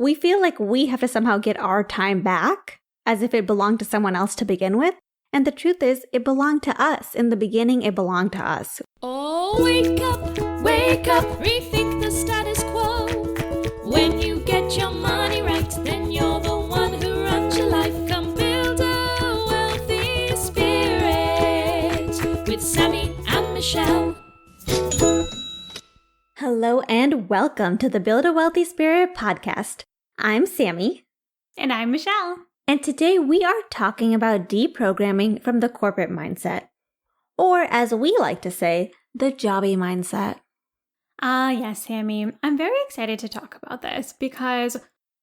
we feel like we have to somehow get our time back as if it belonged to someone else to begin with. And the truth is, it belonged to us. In the beginning, it belonged to us. Oh, wake up, rethink the status quo. When you get your money right, then you're the one who runs your life. Come build a wealthy spirit with Sammie and Michelle. Hello and welcome to the Build a Wealthy Spirit podcast. I'm Sammie. And I'm Michelle. And today we are talking about deprogramming from the corporate mindset. Or as we like to say, the jobbie mindset. Yes, Sammie. I'm very excited to talk about this because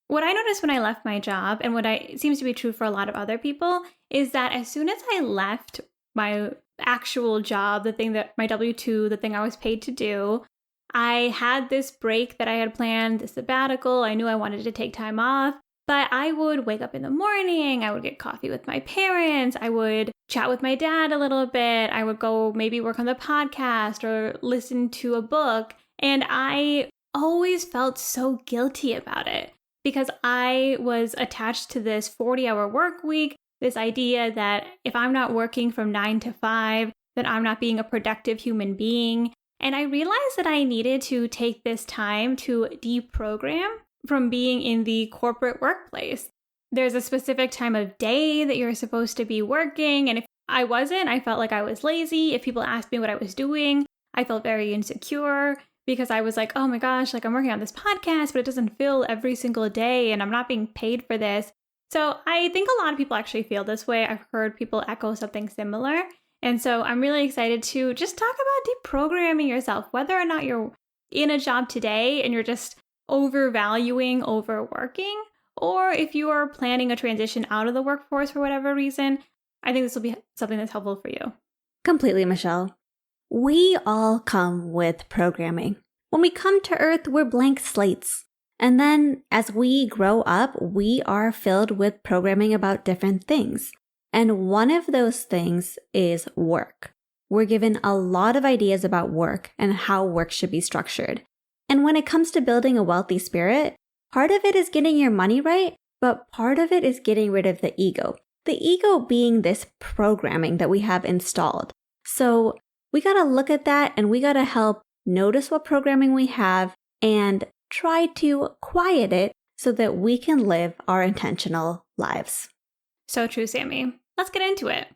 what I noticed when I left my job, and what seems to be true for a lot of other people, is that as soon as I left my actual job, the thing that my W-2, the thing I was paid to do, I had this break that I had planned, this sabbatical. I knew I wanted to take time off, but I would wake up in the morning. I would get coffee with my parents. I would chat with my dad a little bit. I would go maybe work on the podcast or listen to a book. And I always felt so guilty about it because I was attached to this 40-hour work week, this idea that if I'm not working from 9 to 5, then I'm not being a productive human being. And I realized that I needed to take this time to deprogram from being in the corporate workplace. There's a specific time of day that you're supposed to be working. And if I wasn't, I felt like I was lazy. If people asked me what I was doing, I felt very insecure because I was like, oh my gosh, like I'm working on this podcast, but it doesn't fill every single day and I'm not being paid for this. So I think a lot of people actually feel this way. I've heard people echo something similar. And so I'm really excited to just talk about deprogramming yourself, whether or not you're in a job today and you're just overvaluing overworking, or if you are planning a transition out of the workforce for whatever reason. I think this will be something that's helpful for you. Completely, Michelle. We all come with programming. When we come to Earth, we're blank slates. And then as we grow up, we are filled with programming about different things. And one of those things is work. We're given a lot of ideas about work and how work should be structured. And when it comes to building a wealthy spirit, part of it is getting your money right, but part of it is getting rid of the ego. The ego being this programming that we have installed. So we got to look at that and we got to help notice what programming we have and try to quiet it so that we can live our intentional lives. So true, Sammie. Let's get into it.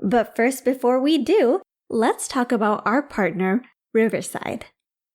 But first, before we do, let's talk about our partner, Riverside.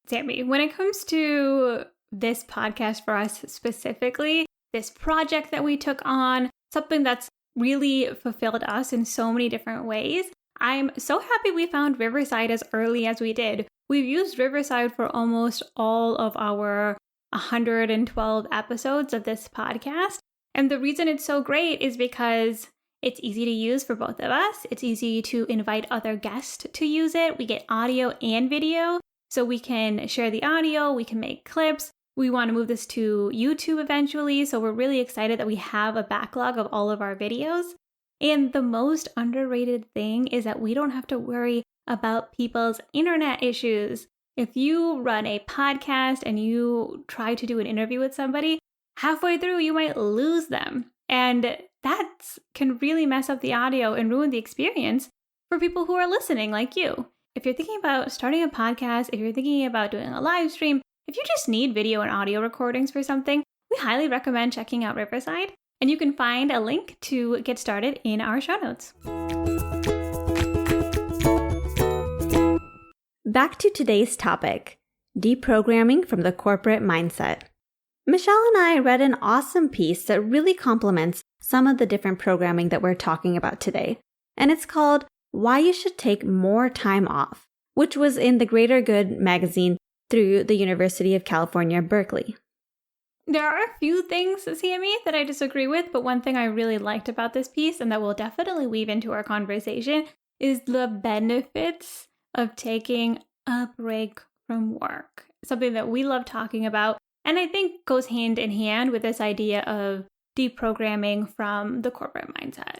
Sammie, when it comes to this podcast for us specifically, this project that we took on, something that's really fulfilled us in so many different ways, I'm so happy we found Riverside as early as we did. We've used Riverside for almost all of our 112 episodes of this podcast. And the reason it's so great is because it's easy to use for both of us. It's easy to invite other guests to use it. We get audio and video, so we can share the audio, we can make clips. We want to move this to YouTube eventually, so we're really excited that we have a backlog of all of our videos. And the most underrated thing is that we don't have to worry about people's internet issues. If you run a podcast and you try to do an interview with somebody, halfway through you might lose them. And that can really mess up the audio and ruin the experience for people who are listening like you. If you're thinking about starting a podcast, if you're thinking about doing a live stream, if you just need video and audio recordings for something, we highly recommend checking out Riverside. And you can find a link to get started in our show notes. Back to today's topic, deprogramming from the corporate mindset. Michelle and I read an awesome piece that really complements some of the different programming that we're talking about today. And it's called Why You Should Take More Time Off, which was in the Greater Good magazine through the University of California, Berkeley. There are a few things, Sammie, that I disagree with, but one thing I really liked about this piece and that we'll definitely weave into our conversation is the benefits of taking a break from work. Something that we love talking about, and I think goes hand in hand with this idea of deprogramming from the corporate mindset.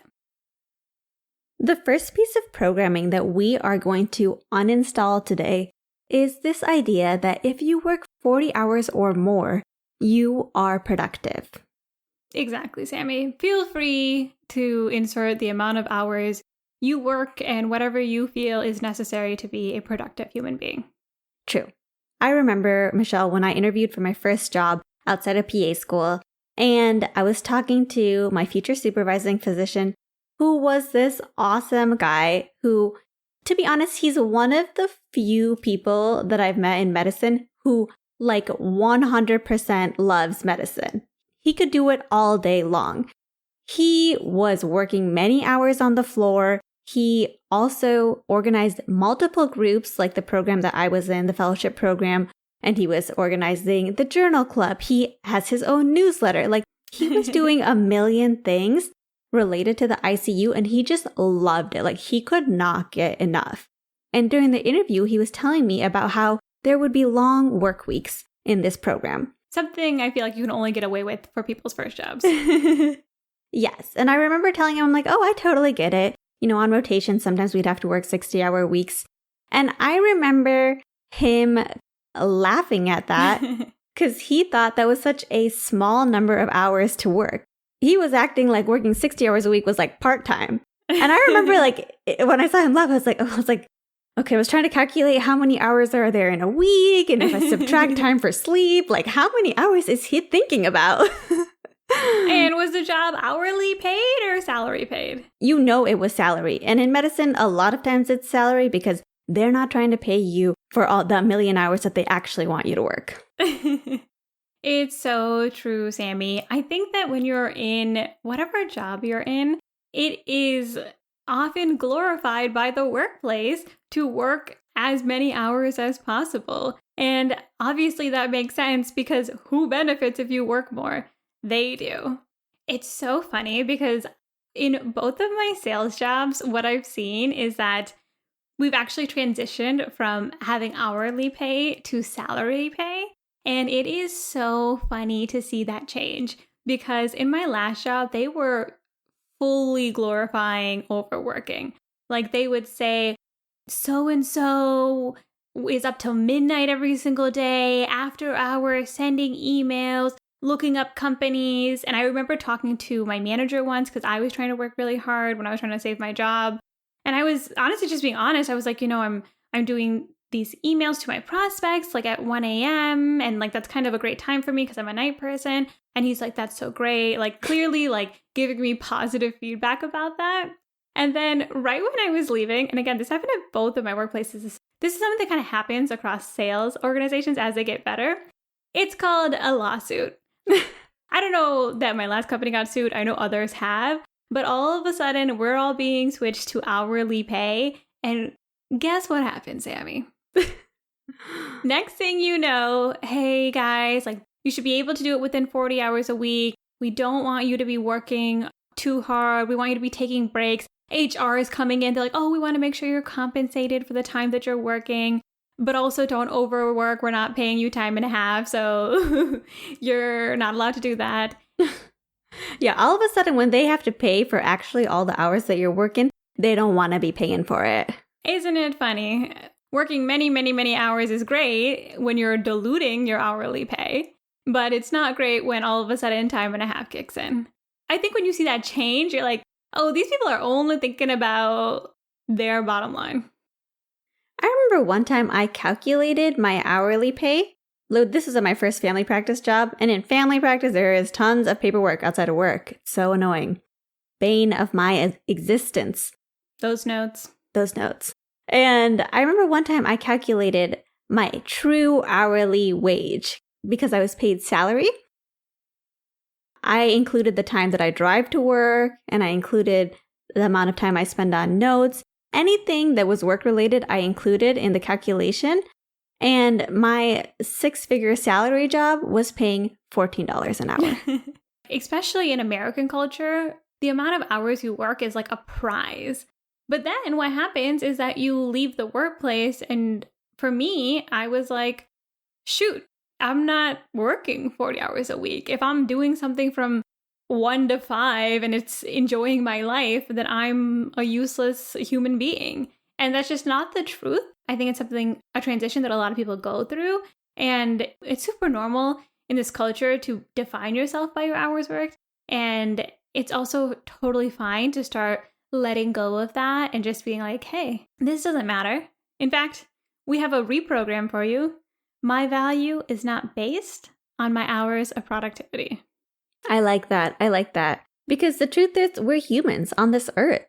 The first piece of programming that we are going to uninstall today is this idea that if you work 40 hours or more, you are productive. Exactly, Sammie. Feel free to insert the amount of hours you work and whatever you feel is necessary to be a productive human being. True. I remember, Michelle, when I interviewed for my first job outside of PA school, and I was talking to my future supervising physician, who was this awesome guy who, to be honest, he's one of the few people that I've met in medicine who 100% loves medicine. He could do it all day long. He was working many hours on the floor. He also organized multiple groups, like the program that I was in, the fellowship program, and he was organizing the journal club. He has his own newsletter. He was doing a million things related to the ICU, and he just loved it. He could not get enough. And during the interview, he was telling me about how there would be long work weeks in this program. Something I feel like you can only get away with for people's first jobs. Yes. And I remember telling him, oh, I totally get it. On rotation, sometimes we'd have to work 60-hour weeks. And I remember him laughing at that because he thought that was such a small number of hours to work. He was acting like working 60 hours a week was part-time. And I remember when I saw him laugh, I was like, okay, I was trying to calculate how many hours are there in a week. And if I subtract time for sleep, how many hours is he thinking about? And was the job hourly paid or salary paid? It was salary. And in medicine, a lot of times it's salary because they're not trying to pay you for all the million hours that they actually want you to work. It's so true, Sammie. I think that when you're in whatever job you're in, it is often glorified by the workplace to work as many hours as possible. And obviously that makes sense because who benefits if you work more? They do. It's so funny because in both of my sales jobs, what I've seen is that we've actually transitioned from having hourly pay to salary pay. And it is so funny to see that change because in my last job, they were fully glorifying overworking. They would say, so-and-so is up till midnight every single day, after hours, sending emails, looking up companies. And I remember talking to my manager once because I was trying to work really hard when I was trying to save my job. And I was honestly just being honest. I was like, I'm doing these emails to my prospects at 1 a.m. And that's kind of a great time for me because I'm a night person. And he's like, that's so great. Clearly giving me positive feedback about that. And then right when I was leaving, and again, this happened at both of my workplaces. This is something that kind of happens across sales organizations as they get better. It's called a lawsuit. I don't know that my last company got sued. I know others have. But all of a sudden, we're all being switched to hourly pay. And guess what happened, Sammie? Next thing you know, hey guys, you should be able to do it within 40 hours a week. We don't want you to be working too hard. We want you to be taking breaks. HR is coming in. They're like, oh, we want to make sure you're compensated for the time that you're working. But also don't overwork. We're not paying you time and a half. So you're not allowed to do that. Yeah, all of a sudden when they have to pay for actually all the hours that you're working, they don't want to be paying for it. Isn't it funny? Working many, many, many hours is great when you're diluting your hourly pay. But it's not great when all of a sudden time and a half kicks in. I think when you see that change, you're like, oh, these people are only thinking about their bottom line. I remember one time I calculated my hourly pay. This was at my first family practice job. And in family practice, there is tons of paperwork outside of work. It's so annoying. Bane of my existence. Those notes. And I remember one time I calculated my true hourly wage because I was paid salary. I included the time that I drive to work, and I included the amount of time I spend on notes. Anything that was work-related, I included in the calculation. And my 6-figure salary job was paying $14 an hour. Especially in American culture, the amount of hours you work is a prize. But then what happens is that you leave the workplace. And for me, I was like, shoot, I'm not working 40 hours a week. If I'm doing something from 1 to 5 and it's enjoying my life, then I'm a useless human being. And that's just not the truth. I think it's a transition that a lot of people go through. And it's super normal in this culture to define yourself by your hours worked. And it's also totally fine to start letting go of that and just being like, hey, this doesn't matter. In fact, we have a reprogram for you. My value is not based on my hours of productivity. I like that. I like that. Because the truth is, we're humans on this earth.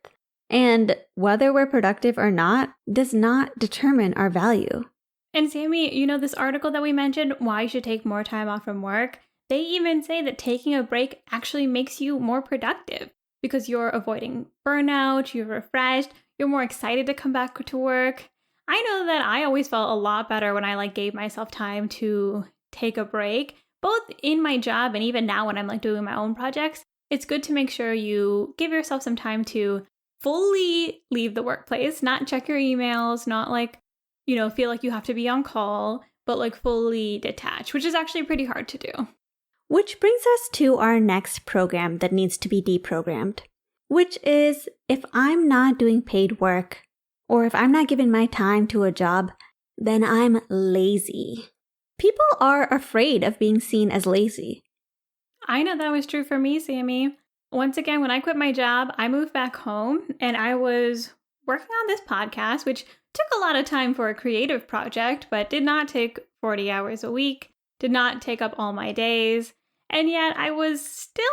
And whether we're productive or not does not determine our value. And Sammie, you know, this article that we mentioned, why you should take more time off from work, they even say that taking a break actually makes you more productive because you're avoiding burnout, you're refreshed, you're more excited to come back to work. I know that I always felt a lot better when I gave myself time to take a break, both in my job and even now when I'm doing my own projects. It's good to make sure you give yourself some time to fully leave the workplace, not check your emails, not feel like you have to be on call, but fully detach, which is actually pretty hard to do. Which brings us to our next program that needs to be deprogrammed, which is if I'm not doing paid work or if I'm not giving my time to a job, then I'm lazy. People are afraid of being seen as lazy. I know that was true for me, Sammie. Once again, when I quit my job, I moved back home and I was working on this podcast, which took a lot of time for a creative project, but did not take 40 hours a week, did not take up all my days. And yet I was still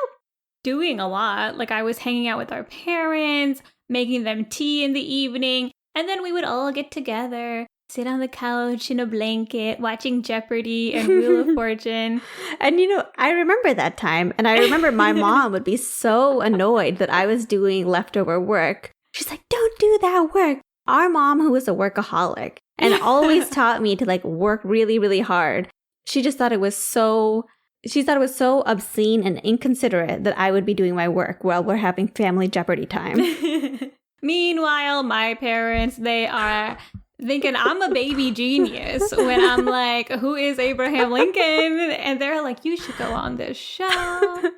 doing a lot. I was hanging out with our parents, making them tea in the evening, and then we would all get together, sit on the couch in a blanket, watching Jeopardy and Wheel of Fortune. And I remember that time. And I remember my mom would be so annoyed that I was doing leftover work. She's like, don't do that work. Our mom, who was a workaholic and always taught me to work really, really hard. She thought it was so obscene and inconsiderate that I would be doing my work while we're having family Jeopardy time. Meanwhile, my parents, they are thinking I'm a baby genius when I'm like, who is Abraham Lincoln? And they're like, you should go on this show.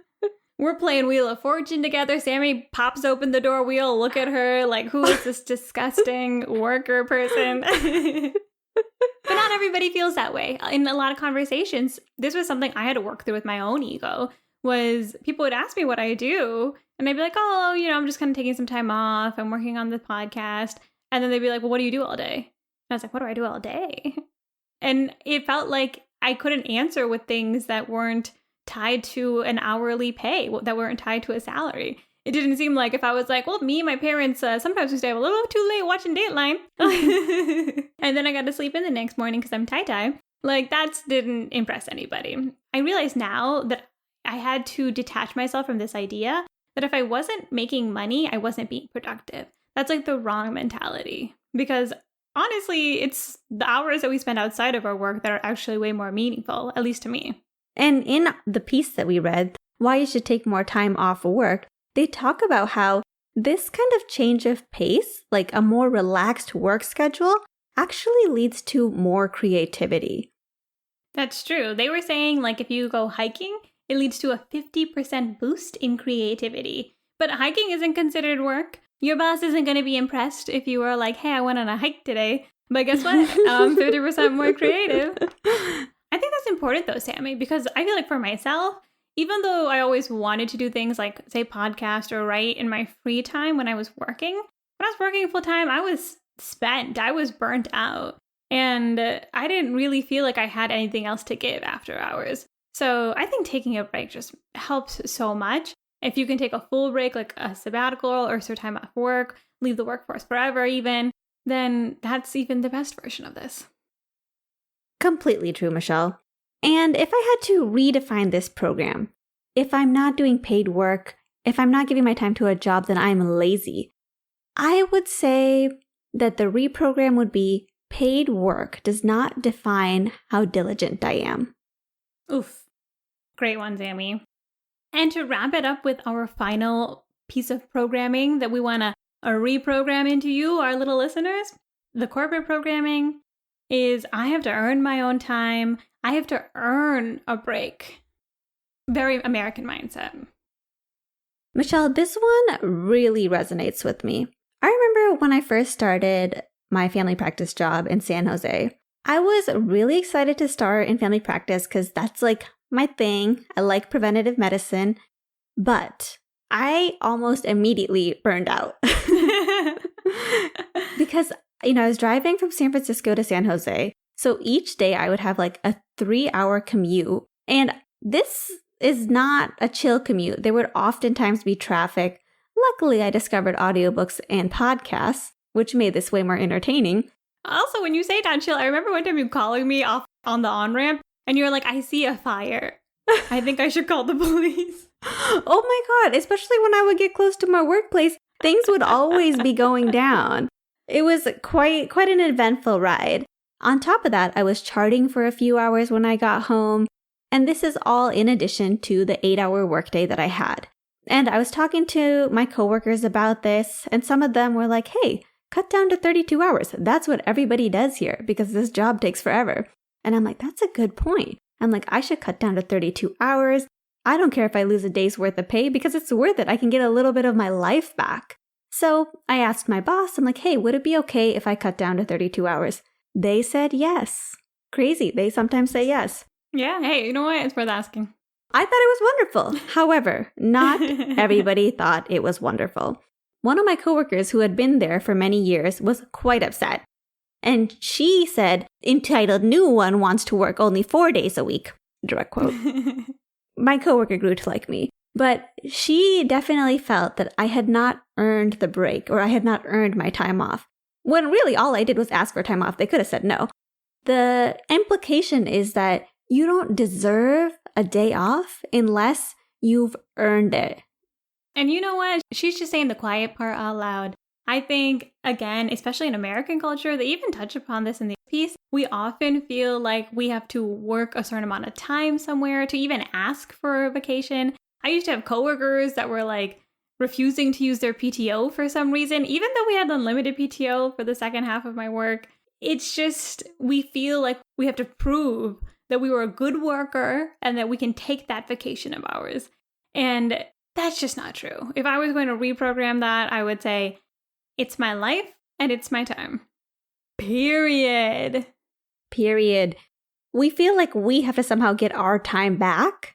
We're playing Wheel of Fortune together. Sammie pops open the door. We all look at her like, who is this disgusting worker person? But not everybody feels that way. In a lot of conversations, this was something I had to work through with my own ego, was people would ask me what I do. And I'd be like, oh, I'm just kind of taking some time off. I'm working on the podcast. And then they'd be like, well, what do you do all day? And I was like, what do I do all day? And it felt like I couldn't answer with things that weren't tied to an hourly pay, that weren't tied to a salary. It didn't seem like if I was like, well, me and my parents, sometimes we stay up a little too late watching Dateline. And then I got to sleep in the next morning because I'm tie-tie. That didn't impress anybody. I realize now that I had to detach myself from this idea that if I wasn't making money, I wasn't being productive. That's the wrong mentality. Because honestly, it's the hours that we spend outside of our work that are actually way more meaningful, at least to me. And in the piece that we read, Why You Should Take More Time Off of Work, they talk about how this kind of change of pace, a more relaxed work schedule, actually leads to more creativity. That's true. They were saying, if you go hiking, it leads to a 50% boost in creativity. But hiking isn't considered work. Your boss isn't going to be impressed if you were like, hey, I went on a hike today. But guess what? I'm 50% more creative. I think that's important though, Sammie, because I feel like for myself, even though I always wanted to do things like, say, podcast or write in my free time when I was working full time, I was spent. I was burnt out. And I didn't really feel like I had anything else to give after hours. So I think taking a break just helps so much. If you can take a full break, like a sabbatical or some time off work, leave the workforce forever even, then that's even the best version of this. Completely true, Michelle. And if I had to redefine this program, if I'm not doing paid work, if I'm not giving my time to a job, then I'm lazy. I would say that the reprogram would be paid work does not define how diligent I am. Oof. Great one, Sammie. And to wrap it up with our final piece of programming that we want to reprogram into you, our little listeners, the corporate programming is I have to earn my own time. I have to earn a break. Very American mindset. Michelle, this one really resonates with me. I remember when I first started my family practice job in San Jose. I was really excited to start in family practice because that's like my thing. I like preventative medicine, but I almost immediately burned out because, I was driving from San Francisco to San Jose. So each day I would have like a 3-hour commute. And this is not a chill commute. There would oftentimes be traffic. Luckily, I discovered audiobooks and podcasts, which made this way more entertaining. Also, when you say not chill, I remember one time you calling me off on the on-ramp and you're like, I see a fire. I think I should call the police. Oh my God, especially when I would get close to my workplace, things would always be going down. It was quite an eventful ride. On top of that, I was charting for a few hours when I got home. And this is all in addition to the 8-hour workday that I had. And I was talking to my coworkers about this, and some of them were like, hey, cut down to 32 hours. That's what everybody does here because this job takes forever. And I'm like, that's a good point. I'm like, I should cut down to 32 hours. I don't care if I lose a day's worth of pay because it's worth it. I can get a little bit of my life back. So I asked my boss, I'm like, hey, would it be okay if I cut down to 32 hours? They said yes. Crazy. They sometimes say yes. Yeah. Hey, you know what? It's worth asking. I thought it was wonderful. However, not everybody thought it was wonderful. One of my coworkers who had been there for many years was quite upset. And she said, entitled new one wants to work only 4 days a week. Direct quote. My coworker grew to like me. But she definitely felt that I had not earned the break or I had not earned my time off. When really all I did was ask for time off. They could have said no. The implication is that you don't deserve a day off unless you've earned it. And you know what? She's just saying the quiet part out loud. I think, again, especially in American culture, they even touch upon this in the piece. We often feel like we have to work a certain amount of time somewhere to even ask for a vacation. I used to have coworkers that were like refusing to use their PTO for some reason, even though we had unlimited PTO for the second half of my work. It's just, we feel like we have to prove that we were a good worker and that we can take that vacation of ours. And that's just not true. If I was going to reprogram that, I would say, it's my life and it's my time. Period. We feel like we have to somehow get our time back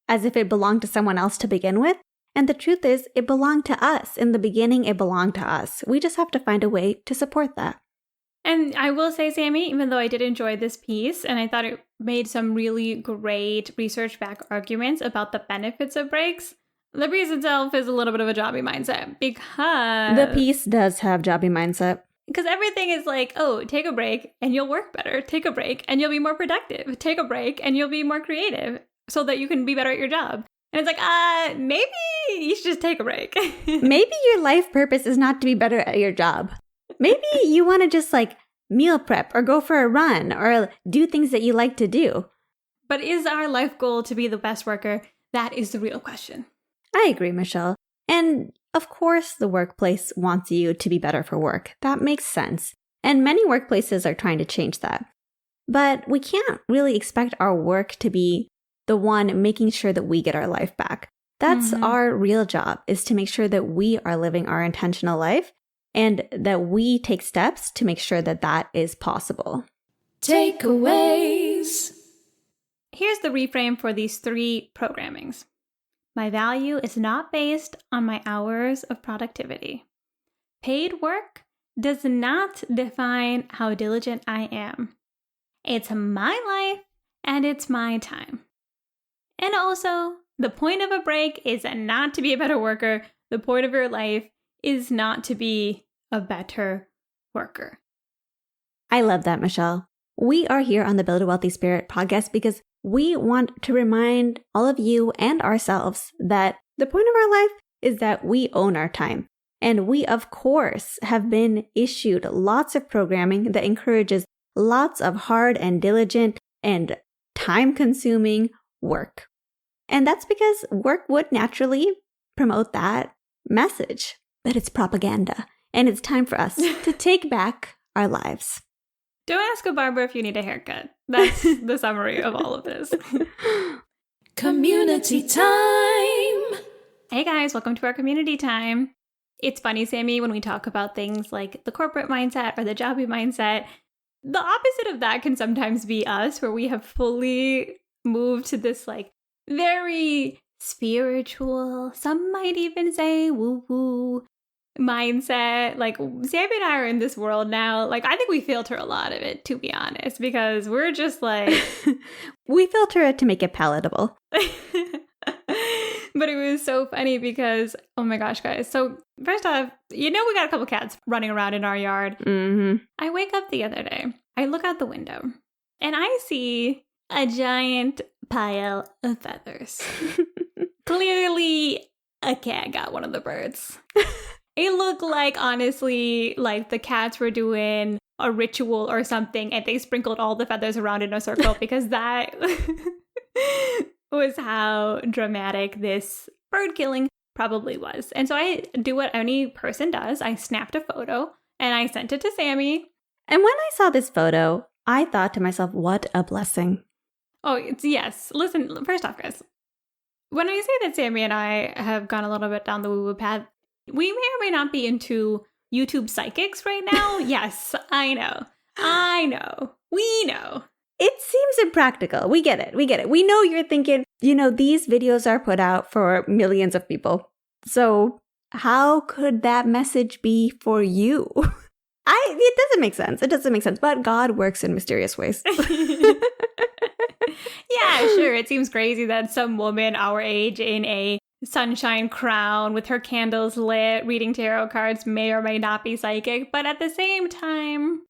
as if it belonged to someone else to begin with. And the truth is, it belonged to us. In the beginning, it belonged to us. We just have to find a way to support that. And I will say, Sammie, even though I did enjoy this piece and I thought it made some really great research-backed arguments about the benefits of breaks, the piece itself is a little bit of a jobbie mindset because... The piece does have jobbie mindset. Because everything is like, oh, take a break and you'll work better. Take a break and you'll be more productive. Take a break and you'll be more creative so that you can be better at your job. And it's like, maybe you should just take a break. Maybe your life purpose is not to be better at your job. Maybe you want to just like meal prep or go for a run or do things that you like to do. But is our life goal to be the best worker? That is the real question. I agree, Michelle. And of course, the workplace wants you to be better for work. That makes sense. And many workplaces are trying to change that. But we can't really expect our work to be the one making sure that we get our life back. That's our real job, is to make sure that we are living our intentional life and that we take steps to make sure that that is possible. Takeaways. Here's the reframe for these 3 programmings. My value is not based on my hours of productivity. Paid work does not define how diligent I am. It's my life and it's my time. And also, the point of a break is not to be a better worker. The point of your life is not to be a better worker. I love that, Michelle. We are here on the Build a Wealthy Spirit podcast because we want to remind all of you and ourselves that the point of our life is that we own our time. And we, of course, have been issued lots of programming that encourages lots of hard and diligent and time-consuming work. And that's because work would naturally promote that message, that it's propaganda. And it's time for us to take back our lives. Don't ask a barber if you need a haircut. That's the summary of all of this. Community time. Hey guys, welcome to our community time. It's funny, Sammie, when we talk about things like the corporate mindset or the jobbie mindset, the opposite of that can sometimes be us, where we have fully moved to this like very spiritual, some might even say woo-woo mindset. Like Sammie and I are in this world now. Like I think we filter a lot of it, to be honest, because we're just like... We filter it to make it palatable. But it was so funny because, oh my gosh, guys. So first off, we got a couple cats running around in our yard. Mm-hmm. I wake up the other day. I look out the window and I see a giant pile of feathers. Clearly, a cat got one of the birds. It looked like, honestly, like the cats were doing a ritual or something and they sprinkled all the feathers around in a circle because that was how dramatic this bird killing probably was. And so I do what any person does. I snapped a photo and I sent it to Sammie. And when I saw this photo, I thought to myself, what a blessing. Oh, yes. Listen, first off, guys, when I say that Sammie and I have gone a little bit down the woo-woo path, we may or may not be into YouTube psychics right now. Yes, I know. We know. It seems impractical. We get it. We know you're thinking, these videos are put out for millions of people. So how could that message be for you? It doesn't make sense. It doesn't make sense. But God works in mysterious ways. Yeah, sure. It seems crazy that some woman our age in a sunshine crown with her candles lit, reading tarot cards may or may not be psychic. But at the same time,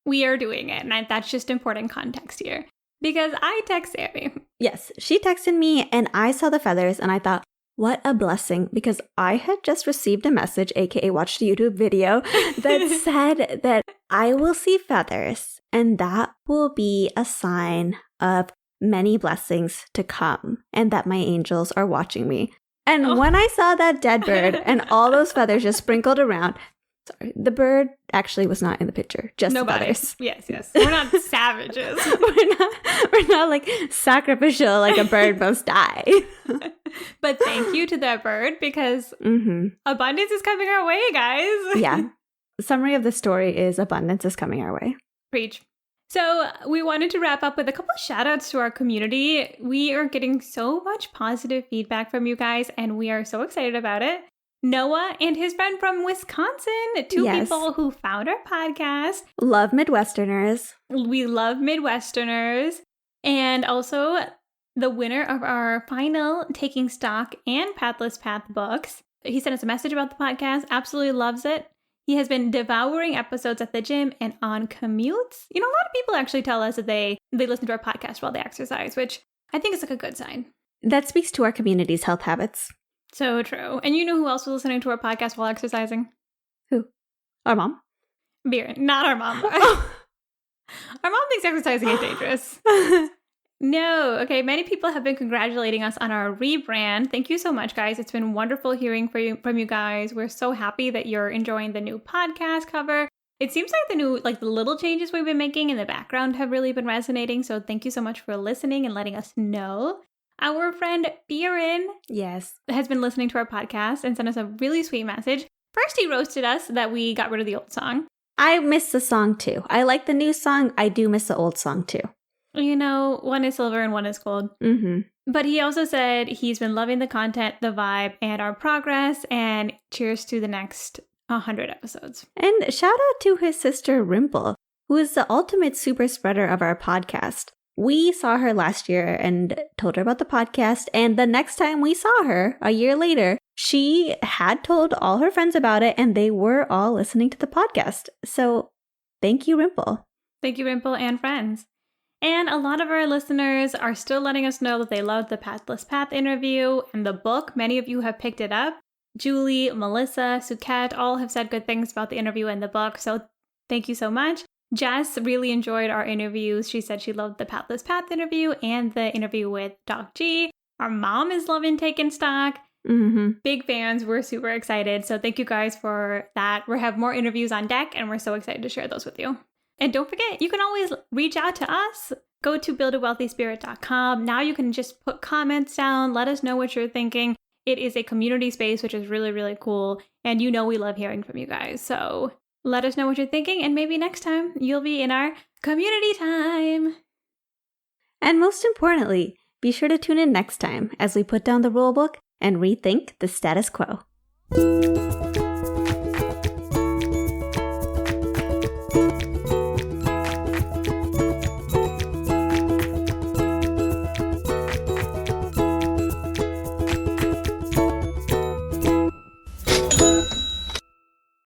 we are doing it. And that's just important context here. Because I text Sammie. Yes, she texted me and I saw the feathers and I thought, what a blessing. Because I had just received a message, aka watched a YouTube video, that said that I will see feathers and that will be a sign of many blessings to come and that my angels are watching me. And when I saw that dead bird and all those feathers just sprinkled around, sorry, the bird actually was not in the picture, just the feathers. Yes. We're not savages. We're not like sacrificial, like a bird must die. But thank you to that bird because abundance is coming our way, guys. Yeah. The summary of the story is abundance is coming our way. Preach. So we wanted to wrap up with a couple of shout outs to our community. We are getting so much positive feedback from you guys, and we are so excited about it. Noah and his friend from Wisconsin, two people who found our podcast. Love Midwesterners. We love Midwesterners. And also the winner of our final Taking Stock and Pathless Path books. He sent us a message about the podcast, absolutely loves it. He has been devouring episodes at the gym and on commutes. A lot of people actually tell us that they listen to our podcast while they exercise, which I think is like a good sign. That speaks to our community's health habits. So true. And you know who else was listening to our podcast while exercising? Who? Our mom? Beer. Not our mom. Our mom thinks exercising is dangerous. No. Okay. Many people have been congratulating us on our rebrand. Thank you so much, guys. It's been wonderful hearing from you guys. We're so happy that you're enjoying the new podcast cover. It seems like the little changes we've been making in the background have really been resonating. So thank you so much for listening and letting us know. Our friend Biren has been listening to our podcast and sent us a really sweet message. First, he roasted us that we got rid of the old song. I miss the song too. I like the new song. I do miss the old song too. One is silver and one is gold. Mm-hmm. But he also said he's been loving the content, the vibe, and our progress. And cheers to the next 100 episodes. And shout out to his sister Rimple, who is the ultimate super spreader of our podcast. We saw her last year and told her about the podcast. And the next time we saw her, a year later, she had told all her friends about it and they were all listening to the podcast. So thank you, Rimple. Thank you, Rimple and friends. And a lot of our listeners are still letting us know that they loved the Pathless Path interview and the book. Many of you have picked it up. Julie, Melissa, Suket all have said good things about the interview and the book. So thank you so much. Jess really enjoyed our interviews. She said she loved the Pathless Path interview and the interview with Doc G. Our mom is loving Taking Stock. Mm-hmm. Big fans. We're super excited. So thank you guys for that. We have more interviews on deck and we're so excited to share those with you. And don't forget, you can always reach out to us. Go to buildawealthyspirit.com. Now you can just put comments down. Let us know what you're thinking. It is a community space, which is really, really cool. And you know we love hearing from you guys. So let us know what you're thinking. And maybe next time you'll be in our community time. And most importantly, be sure to tune in next time as we put down the rulebook and rethink the status quo.